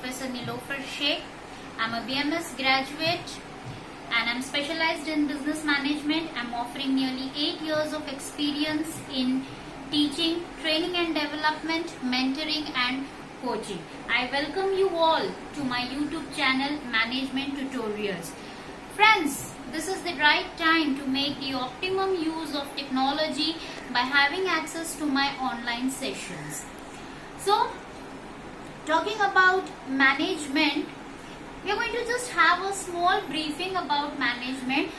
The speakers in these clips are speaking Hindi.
Professor Nilofer Sheikh. I'm a BMS graduate and I'm specialized in business management. I'm offering nearly 8 years of experience in teaching, training and development, mentoring and coaching. I welcome you all to my YouTube channel Management Tutorials. Friends, this is the right time to make the optimum use of technology by having access to my online sessions. So, talking about management, we are going to just have a small briefing about management.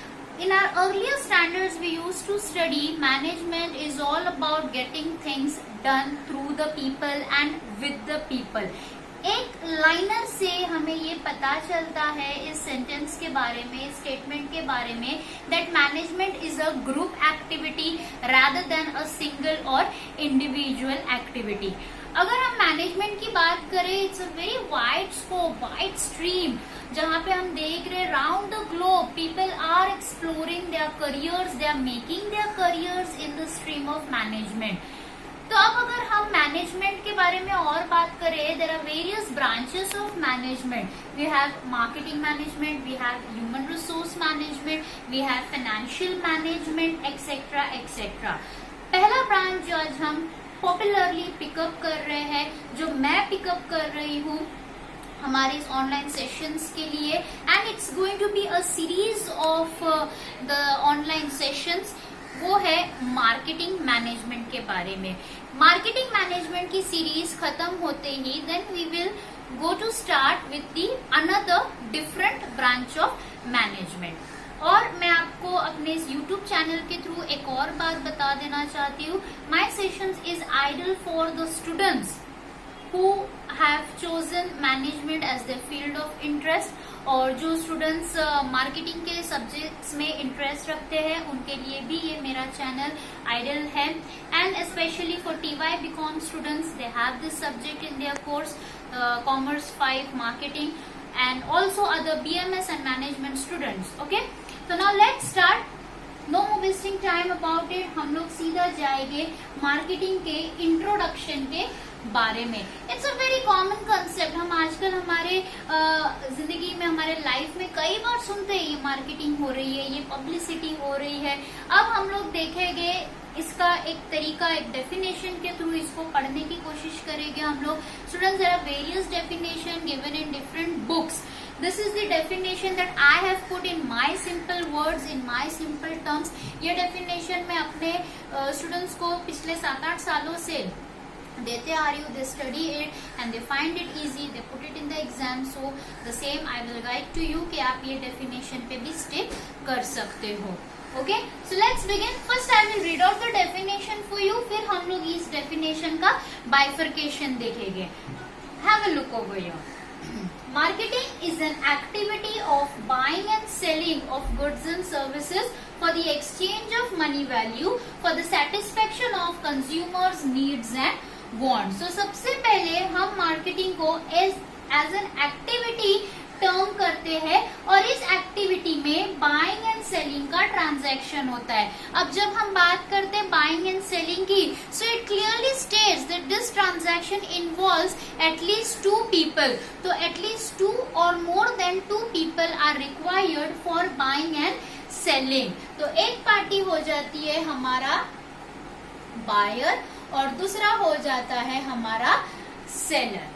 In our earlier standards, we used to study management is all about getting things done through the people and with the people. एक लाइनर से हमें ये पता चलता है इस सेंटेंस के बारे में, इस स्टेटमेंट के बारे में, that management is a group activity rather than a single or individual activity. अगर हम मैनेजमेंट की बात करें, it's a very wide scope, wide stream, जहाँ पे हम देख रहे round the globe people are exploring their careers, they are making their careers in the stream of management. तो अब अगर हम मैनेजमेंट के बारे में और बात करें, there are various branches of management. We have marketing management, we have human resource management, we have financial management, etcetera etcetera. पहला ब्रांच जो आज हम पॉपुलरली पिकअप कर रहे हैं, जो मैं पिकअप कर रही हूँ हमारे इस ऑनलाइन सेशंस के लिए, and it's going to be a series of the online sessions, वो है मार्केटिंग मैनेजमेंट के बारे में. मार्केटिंग मैनेजमेंट की सीरीज खत्म होते ही then we will go to start with the another different branch of management. और मैं आपको अपने इस YouTube चैनल के थ्रू एक और बात बता देना चाहती हूँ. My sessions is ideal for the students who have chosen management as their field of interest, और जो स्टूडेंट्स मार्केटिंग के सब्जेक्ट्स में इंटरेस्ट रखते हैं उनके लिए भी ये मेरा चैनल आइडल है. And specially for TY BCom students, they have this subject in their course, commerce 5 marketing, and also other BMS and management students. Okay, तो now let's start. No wasting time about it. हम लोग सीधा जाएंगे मार्केटिंग के इंट्रोडक्शन के बारे में. It's a very common concept. हम आजकल हमारे जिंदगी में, हमारे लाइफ में कई बार सुनते हैं ये मार्केटिंग हो रही है, ये पब्लिसिटी हो रही है. अब हम लोग देखेंगे इसका एक तरीका, एक डेफिनेशन के थ्रू इसको पढ़ने की कोशिश करेंगे हम लोग. Students, there are various definition given in different books. This is the definition that I have put in my simple words, in my simple terms. ये definition मैं अपने students को पिछले 7-8 सालों से देते आ रही हूँ. They study it and they find it easy. They put it in the exam. So the same I will write to you कि आप ये definition पे भी stick कर सकते हो. Okay, so let's begin. First I will read out the definition for you. फिर हम लोग इस definition का bifurcation देखेंगे. Have a look over here. Marketing is an activity of buying and selling of goods and services for the exchange of money value for the satisfaction of consumers' needs and wants. So सबसे पहले हम मार्केटिंग को as an activity टर्म करते हैं, और इस एक्टिविटी में बाइंग एंड सेलिंग का ट्रांजैक्शन होता है. अब जब हम बात करते हैं बाइंग एंड सेलिंग की, so it clearly states that this transaction involves at least 2 people. तो at least 2 or more than 2 people are required for buying and selling. तो एक पार्टी हो जाती है हमारा बायर और दूसरा हो जाता है हमारा seller,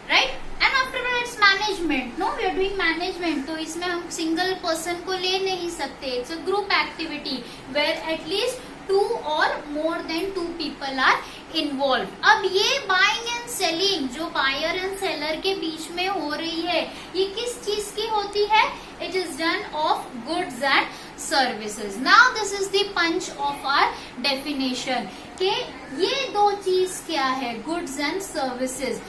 right. And afterwards management, no we are doing management, तो इसमें हम सिंगल पर्सन को ले नहीं सकते. It's a group activity where at least 2 or more than 2 people are involve. अब ये बाइंग एंड सेलिंग जो बायर एंड सेलर के बीच में हो रही है, ये किस चीज की होती है? It is done of goods and services. Now this is the punch of our definition कि ये दो चीज क्या है, गुड्स एंड सर्विसेज.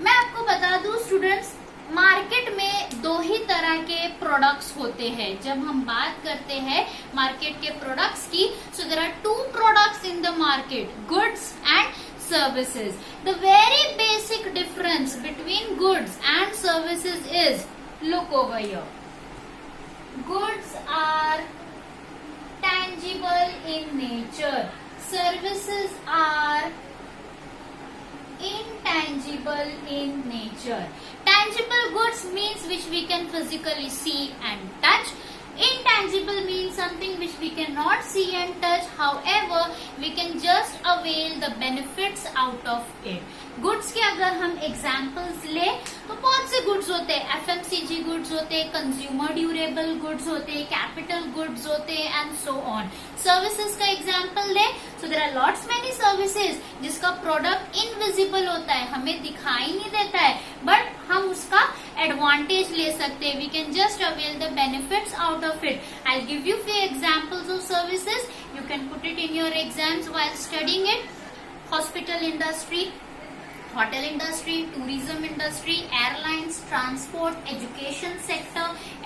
मैं आपको बता दूं स्टूडेंट्स, मार्केट में 2 ही तरह के प्रोडक्ट्स होते हैं. जब हम बात करते हैं मार्केट के प्रोडक्ट्स की, so there are 2 products in the market, goods and services. The very basic difference between goods and services is, look over here. Goods are tangible in nature. Services are intangible in nature. Tangible goods means which we can physically see and touch. Intangible means something which we cannot see and touch, however we can just avail the benefits out of it. Goods के अगर हम एग्जाम्पल्स ले तो बहुत से गुड्स होते हैं, FMCG गुड्स होते हैं, कंज्यूमर ड्यूरेबल गुड्स होते हैं, कैपिटल गुड्स होते हैं एंड सो ऑन. सर्विसेज का एग्जाम्पल ले, so there are lots many services जिसका प्रोडक्ट इनविजिबल होता है, हमें दिखाई नहीं देता है, बट हम उसका एडवांटेज ले सकते हैं. We can just avail the benefits out of it. I will give you few examples of services. You can put it in your exams while studying it. Hospital industry, hotel industry, tourism industry, airlines, transport, education sector,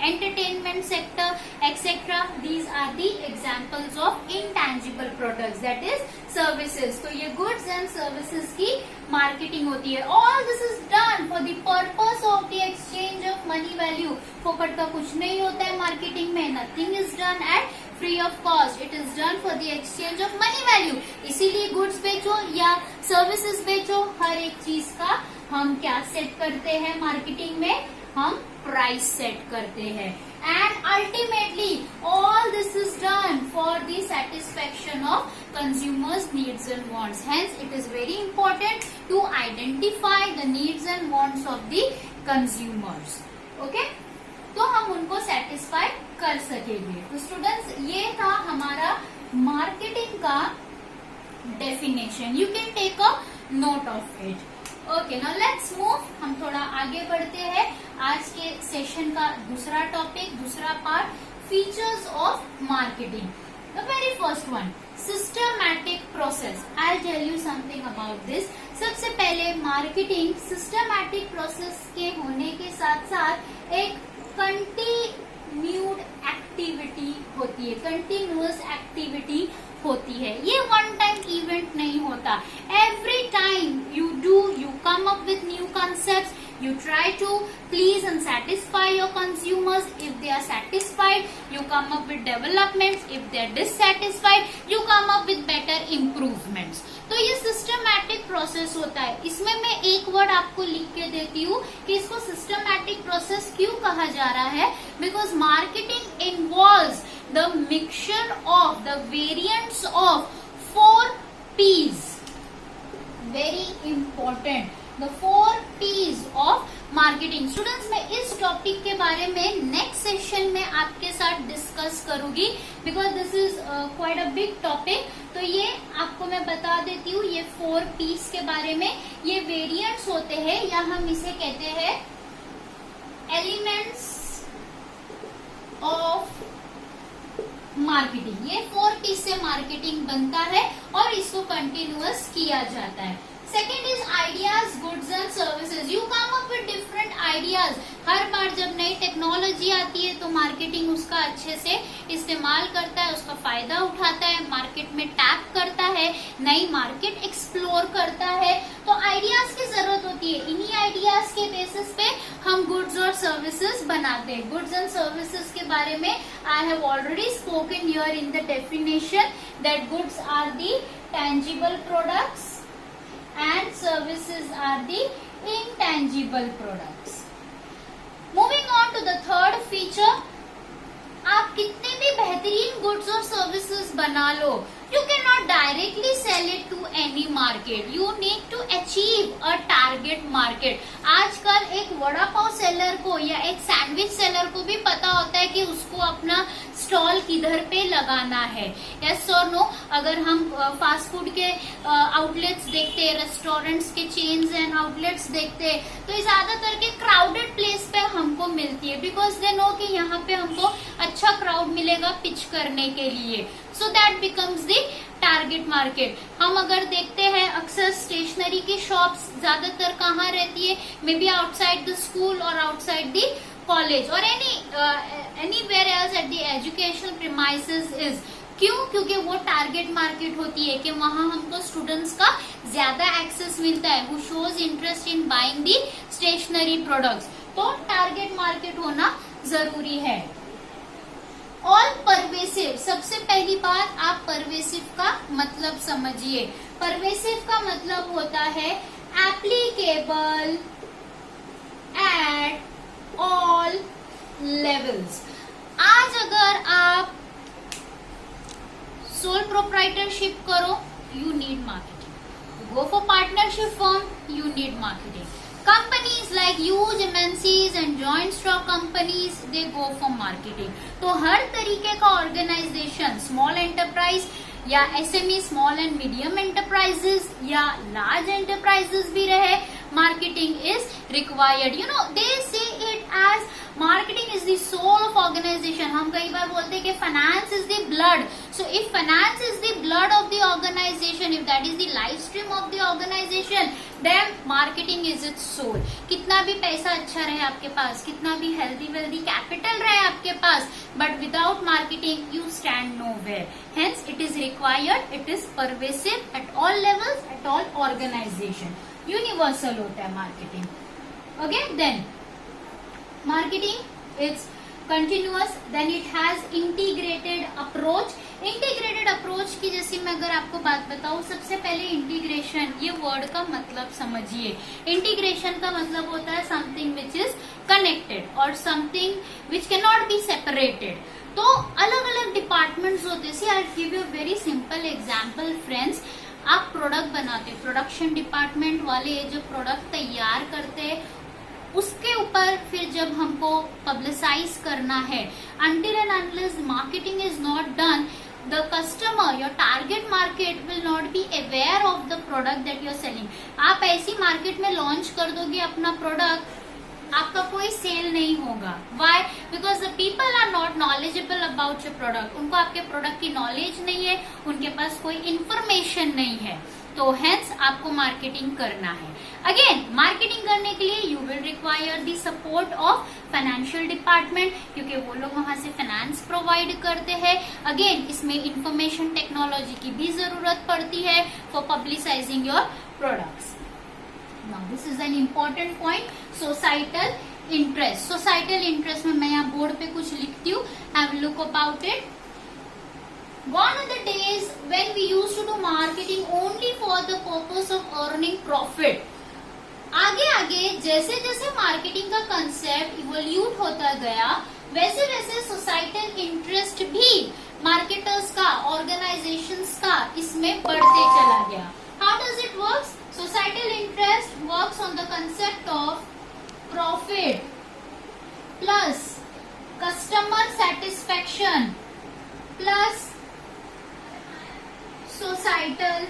entertainment sector, etc. These are the examples of intangible products, that is services. तो ये goods and services की marketing होती है. All this is done for the purpose of the exchange of money value. फोकट का कुछ नहीं होता है marketing में. Nothing is done at free of cost. It is done for the exchange of money value. इसीलिए goods बेचो या services बेचो, हर एक चीज का हम क्या सेट करते हैं मार्केटिंग में, हम प्राइस सेट करते हैं. And ultimately all this is done for the satisfaction of consumers needs and wants. Hence it is very important to identify the needs and wants of the consumers. Okay, तो हम उनको सेटिस्फाई कर सकेंगे. तो स्टूडेंट्स, ये था हमारा मार्केटिंग का definition. You can take a note of it. Okay, now let's move. हम थोड़ा आगे बढ़ते हैं. आज के सेशन का दूसरा टॉपिक, दूसरा part, features of marketing. The very first one, systematic process. I tell you something about this. सबसे पहले मार्केटिंग सिस्टमैटिक प्रोसेस के होने के साथ साथ एक कंटिन्यूड एक्टिविटी होती है, कंटिन्यूअस एक्टिविटी होती है. ये वन टाइम इवेंट नहीं होता. Every time you come up with new concepts, you try to please and satisfy your consumers. If they are satisfied, you come up with developments. If they are dissatisfied, you come up with better improvements. तो ये सिस्टमैटिक प्रोसेस होता है. इसमें मैं एक वर्ड आपको लिख के देती हूँ कि इसको सिस्टमैटिक प्रोसेस क्यों कहा जा रहा है. Because marketing involves the mixture of the variants of 4 P's. Very important. The 4 P's of marketing. Students, मैं इस टॉपिक के बारे में नेक्स्ट सेशन में आपके साथ डिस्कस करूंगी because this is quite a big topic. तो ये आपको मैं बता देती हूँ ये 4 P's के बारे में. ये वेरिएंट्स होते हैं या हम इसे कहते हैं एलिमेंट्स ऑफ मार्केटिंग. ये 4 P से मार्केटिंग बनता है और इसको कंटिन्यूअस किया जाता है. Second is ideas, goods and services. You come up with different ideas. हर बार जब नई टेक्नोलॉजी आती है तो मार्केटिंग उसका अच्छे से इस्तेमाल करता है, उसका फायदा उठाता है, मार्केट में टैप करता है, नई मार्केट एक्सप्लोर करता है. तो आइडियाज की जरूरत होती है. इन्हीं आइडियाज के बेसिस पे हम गुड्स और सर्विसेज बनाते हैं. गुड्स एंड सर्विसेज के बारे में I have already spoken here in the definition that goods are the tangible products and services are the intangible products. Moving on to the third feature, आप कितने भी बेहतरीन गुड्स और सर्विसेज बना लो, you cannot directly sell it to any market. You need to achieve a target market. आजकल एक वड़ा पाव सेलर को या एक सैंडविच सेलर को भी पता होता है कि उसको अपना स्टॉल किधर पे लगाना है. यस और नो. अगर हम फास्ट फूड के आउटलेट्स देखते हैं, रेस्टोरेंट्स के चेन्स एंड आउटलेट्स देखते हैं, तो ये ज्यादातर के क्राउडेड प्लेस पे हमको मिलती है बिकॉज दे नो कि यहाँ पे हमको अच्छा क्राउड मिलेगा पिच करने के लिए. So that becomes the target market. हम अगर देखते हैं अक्सर स्टेशनरी की शॉप्स ज्यादातर कहाँ रहती है, may be outside the school और आउटसाइड द कॉलेज और anywhere else at the educational premises is. क्यों? क्योंकि वो टारगेट मार्केट होती है कि वहां हमको स्टूडेंट्स का ज्यादा एक्सेस मिलता है who shows interest in buying the stationery products. तो टारगेट मार्केट होना जरूरी है. All pervasive. सबसे पहली बात, आप परवेसिव का मतलब समझिए. परवेसिव का मतलब होता है एप्लीकेबल एंड लेवल्स। आज अगर आप सोल प्रोप्राइटरशिप करो, you need marketing. You go for partnership firm, you need marketing. Companies like huge MNCs and joint stock companies, they go for marketing. तो हर तरीके का ऑर्गेनाइजेशन, स्मॉल एंटरप्राइज या SME, small and medium enterprises या लार्ज एंटरप्राइजेस भी रहे, marketing is required. You know they say it as marketing is the soul of organization. हम कई बार बोलते हैं कि finance is the blood. So if finance is the blood of the organization, if that is the life stream of the organization, then marketing is its soul. कितना भी पैसा अच्छा रहे आपके पास, कितना भी हेल्दी वेल्दी कैपिटल रहे आपके पास, but without marketing you stand nowhere. Hence it is required, it is pervasive at all levels, at all organization. Universal होता है मार्केटिंग. Okay, then marketing is continuous, then it has integrated approach. Integrated approach की जैसे मैं अगर आपको बात बताऊं, सबसे पहले इंटीग्रेशन, ये वर्ड का मतलब समझिए. इंटीग्रेशन का मतलब होता है समथिंग विच इज कनेक्टेड और something which can not be separated. तो अलग अलग डिपार्टमेंट्स होते हैं. See I give you very simple example friends. आप प्रोडक्ट बनाते, प्रोडक्शन डिपार्टमेंट वाले जो प्रोडक्ट तैयार करते हैं, उसके ऊपर फिर जब हमको पब्लिसाइज करना है, until and unless marketing is not done, the customer, your target market will not be aware of the product that you are selling. आप ऐसी मार्केट में लॉन्च कर दोगे अपना प्रोडक्ट, आपका कोई सेल नहीं होगा. Why? Because the people are not knowledgeable about your product. उनको आपके प्रोडक्ट की नॉलेज नहीं है, उनके पास कोई इंफॉर्मेशन नहीं है. तो हेंस आपको मार्केटिंग करना है. अगेन मार्केटिंग करने के लिए you will require the support of financial department, क्योंकि वो लोग वहां से फाइनेंस प्रोवाइड करते हैं. अगेन इसमें इंफॉर्मेशन टेक्नोलॉजी की भी जरूरत पड़ती है for पब्लिसाइजिंग your products. Now this is an important point, societal interest. Societal interest में मैं यहाँ बोर्ड पे कुछ लिखती हूँ, have look about it. Gone are the days when we used to do marketing only for the purpose of earning profit. आगे आगे जैसे जैसे मार्केटिंग का कंसेप्ट इवोल्यूट होता गया, वैसे वैसे सोसाइटल इंटरेस्ट भी मार्केटर्स का, ऑर्गेनाइजेशंस का इसमें बढ़ते चला गया. How does it works? Societal interest works on the concept of profit plus customer satisfaction plus societal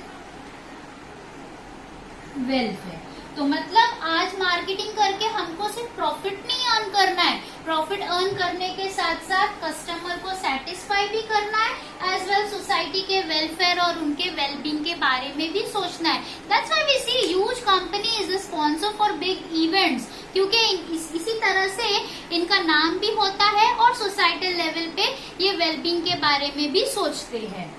welfare. तो मतलब आज मार्केटिंग करके हमको सिर्फ प्रॉफिट नहीं अर्न करना है, प्रॉफिट अर्न करने के साथ साथ कस्टमर को सेटिस्फाई भी करना है, एज वेल सोसाइटी के वेलफेयर और उनके वेलबींग के बारे में भी सोचना है. That's why we see huge company is the sponsor for big events, क्योंकि इसी तरह से इनका नाम भी होता है और सोसाइटल लेवल पे ये वेलबींग के बारे में भी सोचते हैं.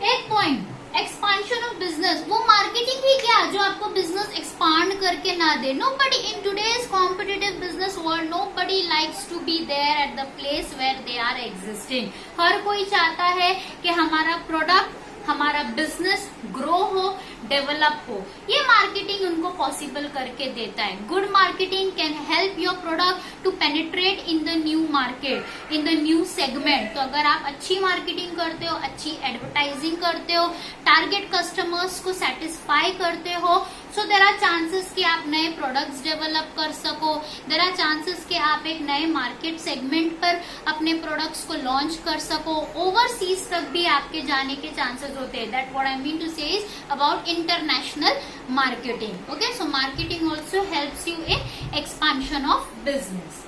एक पॉइंट, एक्सपांशन ऑफ बिजनेस. वो मार्केटिंग ही क्या जो आपको बिजनेस एक्सपांड करके ना दे. Nobody in today's competitive business world, nobody likes to be there at the place where they are existing. हर कोई चाहता है कि हमारा प्रोडक्ट, हमारा बिजनेस ग्रो हो, डेवलप हो. ये मार्केटिंग उनको पॉसिबल करके देता है. Good marketing can help your product to penetrate in the new market, in the new segment. तो अगर आप अच्छी मार्केटिंग करते हो, अच्छी एडवर्टाइजिंग करते हो, टारगेट कस्टमर्स को सेटिस्फाई करते हो, सो देर आर चांसेस कि आप नए प्रोडक्ट्स डेवलप कर सको. देर आर चांसेस कि आप एक नए मार्केट सेगमेंट पर अपने प्रोडक्ट्स को लॉन्च कर सको. ओवरसीज तक भी आपके जाने के चांसेस होते हैं. That what I mean to say is about international marketing. Okay, so marketing also helps you in expansion of business.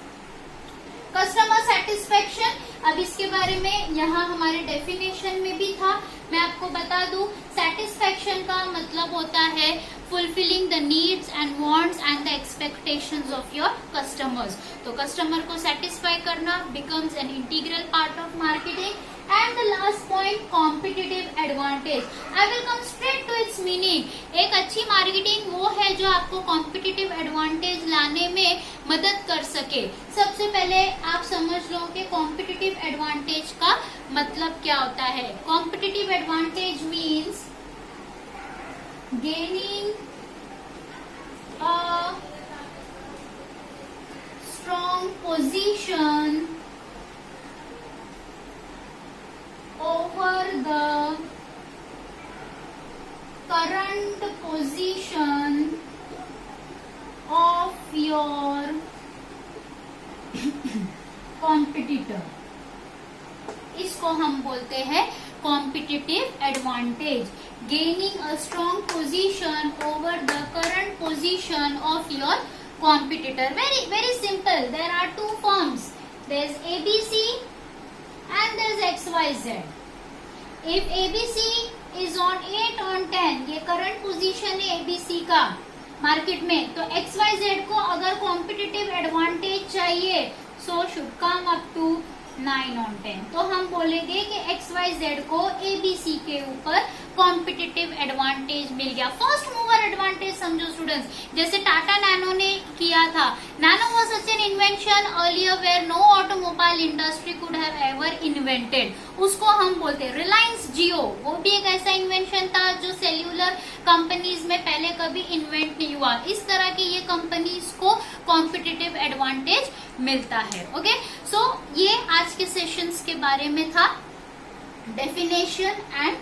Customer satisfaction, अब इसके बारे में यहाँ हमारे डेफिनेशन में भी था, मैं आपको बता दूं. सेटिस्फेक्शन का मतलब होता है fulfilling the needs and wants and the expectations of your customers. तो कस्टमर को सेटिस्फाई करना becomes an integral part of marketing. And the last point, competitive advantage. I will come straight to its meaning. एक अच्छी मार्केटिंग वो है जो आपको कॉम्पिटिटिव एडवांटेज लाने में मदद कर सके. सबसे पहले आप समझ लो कि कॉम्पिटिटिव एडवांटेज का मतलब क्या होता है. Competitive advantage means gaining a strong position position over the current position of your competitor. इसको हम बोलते हैं competitive advantage, gaining a strong position over the current position of your competitor. Very simple. There are two forms. There's ABC and there's XYZ. If ABC is on 8 on 10, ये current position है ABC का मार्केट में, तो XYZ को अगर competitive advantage चाहिए, so should come up to 9 on 10. तो हम बोलेंगे कि XYZ को ABC के ऊपर कॉम्पिटिटिव एडवांटेज मिल गया. फर्स्ट मूवर एडवांटेज समझो स्टूडेंट्स, जैसे टाटा नैनो ने किया था. Nano was such an invention earlier where no automobile industry could have ever invented. उसको हम बोलते हैं रिलायंस जियो, वो भी एक ऐसा इन्वेंशन था जो सेल्यूलर कंपनीज में पहले कभी इन्वेंट नहीं हुआ. इस तरह की ये कंपनीज को कॉम्पिटिटिव एडवांटेज मिलता है. ओके, सो ये आज के सेशंस के बारे में था, definition and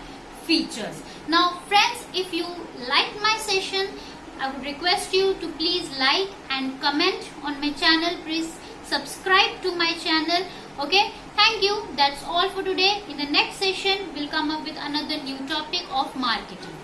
features. Now friends, if you liked my session, I would request you to please like and comment on my channel. Please subscribe to my channel. Okay, thank you. That's all for today. In the next session, we'll come up with another new topic of marketing.